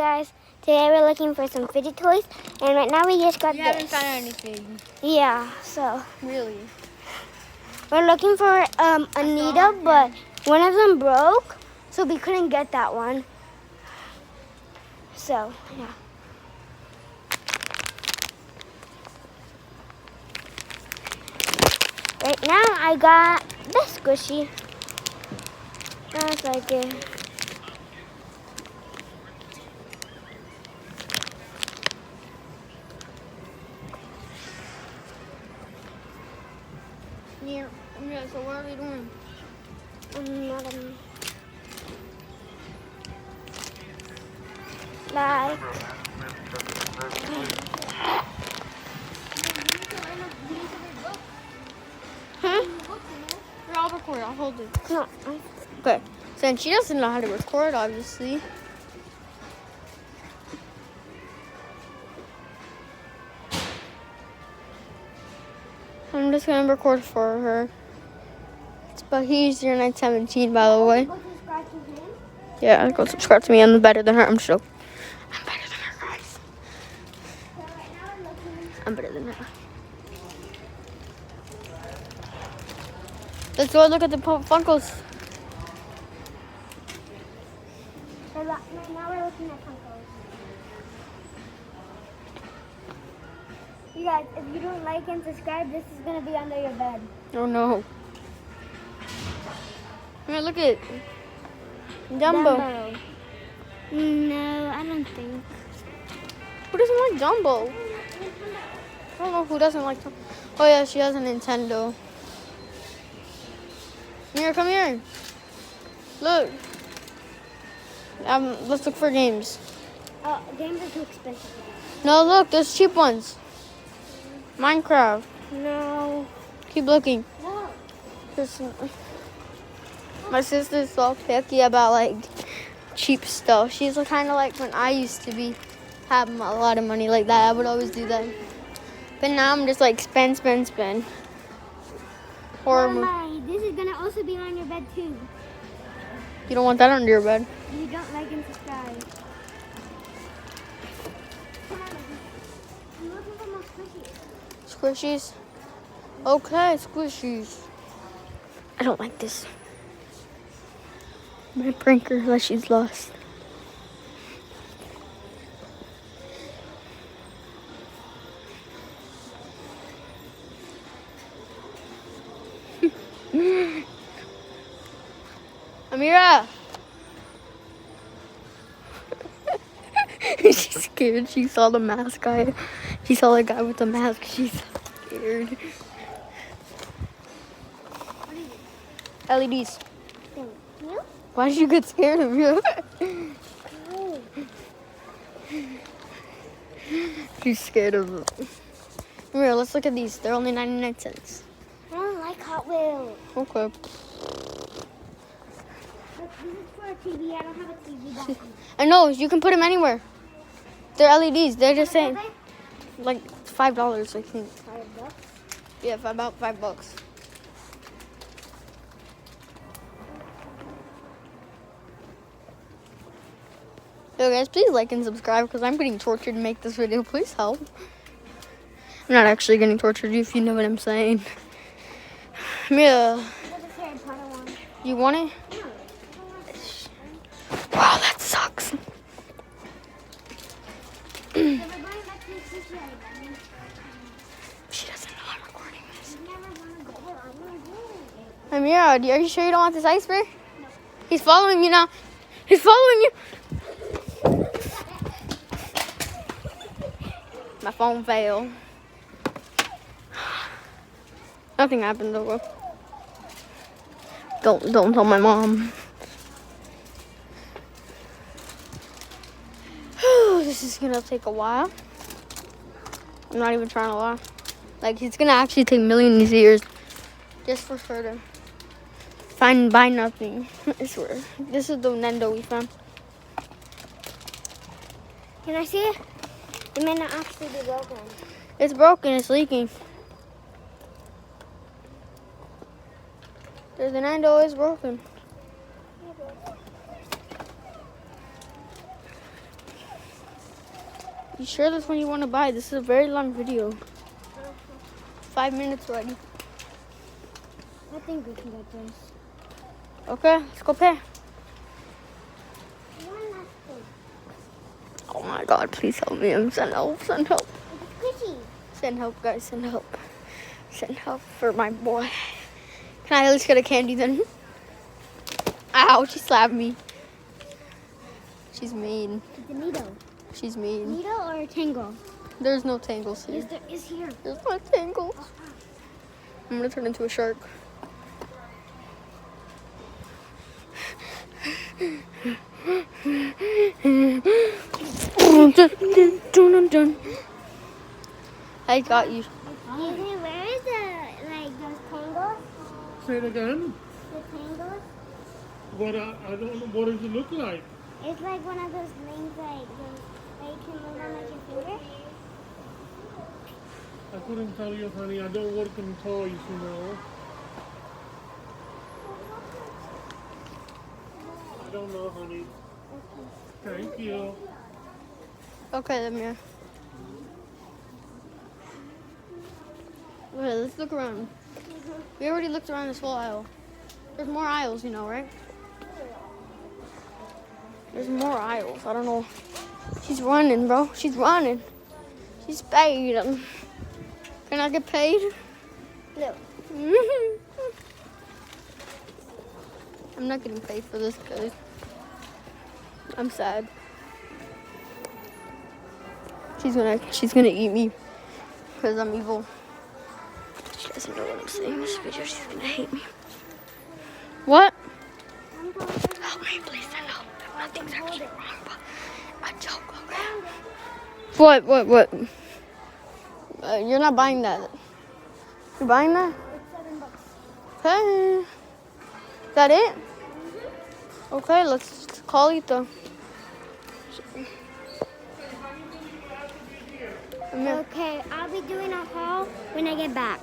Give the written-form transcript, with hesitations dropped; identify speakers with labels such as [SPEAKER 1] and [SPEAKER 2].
[SPEAKER 1] guys, today we're looking for some fidget toys, and right now we just got this.
[SPEAKER 2] We haven't found anything.
[SPEAKER 1] Yeah, so.
[SPEAKER 2] Really?
[SPEAKER 1] We're looking for Anita, but one of them broke, so we couldn't get that one. So, yeah. Right now, I got this squishy. That's like it.
[SPEAKER 2] Yeah, so what are we doing?
[SPEAKER 1] Like,
[SPEAKER 2] Here, I'll record. I'll hold it.
[SPEAKER 1] no.
[SPEAKER 2] Okay. Since she doesn't know how to record, obviously. I'm just gonna record for her. It's about he's your 917, by the way. Yeah, go subscribe to me. I'm better than her. I'm sure. I'm better than her, guys. I'm better than her. Let's go look at the Funkos.
[SPEAKER 1] Now we're looking at Funkos. You guys, if you don't like and subscribe, this is gonna be under your bed.
[SPEAKER 2] Oh no. Here, look at Dumbo.
[SPEAKER 1] No, I don't think.
[SPEAKER 2] Who doesn't like Dumbo? I don't know who doesn't like Dumbo. Oh yeah, she has a Nintendo. Here, come here. Look. Let's look for games.
[SPEAKER 1] Oh, games are too expensive.
[SPEAKER 2] No, look, there's cheap ones. Minecraft.
[SPEAKER 1] No.
[SPEAKER 2] Keep looking.
[SPEAKER 1] No.
[SPEAKER 2] My sister's so picky about like cheap stuff. She's kind of like when I used to be having a lot of money like that. I would always do that. But now I'm just like spend. Horror movie.
[SPEAKER 1] This is gonna also be on your bed too.
[SPEAKER 2] You don't want that under your bed.
[SPEAKER 1] You don't like and subscribe. Come on, I'm looking for more squishies.
[SPEAKER 2] Squishies. Okay, squishies. I don't like this. I'm gonna prank her unless she's lost. Amira! She's scared. She saw the mask guy. She saw the guy with the mask. She's scared. LEDs.
[SPEAKER 1] Thank you.
[SPEAKER 2] Why did you get scared of you? She's scared of them. Come here, let's look at these. They're only 99 cents.
[SPEAKER 1] I don't like Hot Wheels.
[SPEAKER 2] Okay.
[SPEAKER 1] This is for a TV. I don't have a TV back.
[SPEAKER 2] I know, you can put them anywhere. They're LEDs. They're just saying like $5, I think.
[SPEAKER 1] $5?
[SPEAKER 2] Yeah, about $5. So guys, please like and subscribe because I'm getting tortured to make this video. Please help. I'm not actually getting tortured if you know what I'm saying. Yeah. You want it? Wow, that sucks. She doesn't know I'm recording this. Amira, are you sure you don't want this ice bear? No. He's following you now. He's following you. My phone failed. Nothing happened though. Don't tell my mom. This is gonna take a while. I'm not even trying to lie. Like it's gonna actually take millions of years just for her to buy nothing. I swear. This is the Nintendo we found.
[SPEAKER 1] Can I see it? It may not actually be broken.
[SPEAKER 2] It's broken. It's leaking. The Nintendo is broken. You sure that's one you want to buy? This is a very long video. 5 minutes already.
[SPEAKER 1] I think we can get this.
[SPEAKER 2] Okay, let's go pay.
[SPEAKER 1] One last thing.
[SPEAKER 2] Oh my God, please help me. Send help, send help.
[SPEAKER 1] It's squishy.
[SPEAKER 2] Send help, guys, send help. Send help for my boy. Can I at least get a candy then? Ow, she slapped me. She's mean.
[SPEAKER 1] It's a needle.
[SPEAKER 2] She's mean.
[SPEAKER 1] Needle or a tangle?
[SPEAKER 2] There's no tangles here.
[SPEAKER 1] Yes, there is here.
[SPEAKER 2] There's no tangles. I'm gonna turn into a shark. I got you.
[SPEAKER 1] Where is those tangles?
[SPEAKER 3] Say it again.
[SPEAKER 1] The tangles?
[SPEAKER 3] What I don't know. What does it look like?
[SPEAKER 1] It's like one of those things like you can move on like your finger.
[SPEAKER 3] I couldn't tell you, honey. I don't work in toys, you know. I don't know, honey. Thank you.
[SPEAKER 2] Okay, let me. Okay, let's look around. We already looked around this whole aisle. There's more aisles, you know, right? There's more aisles. I don't know. She's running, bro. She's running. She's paid. Can I get paid?
[SPEAKER 1] No.
[SPEAKER 2] I'm not getting paid for this, guys. I'm sad. She's gonna eat me because I'm evil. She doesn't know what I'm saying in this video. She's gonna hate me. What? Help me, please. I know nothing's actually wrong, but I joke. Okay. What? You're not buying that. You buying that?
[SPEAKER 1] It's $7.
[SPEAKER 2] Okay. Is that it? Okay, let's call it though.
[SPEAKER 1] Okay, I'll be doing a haul when I get back.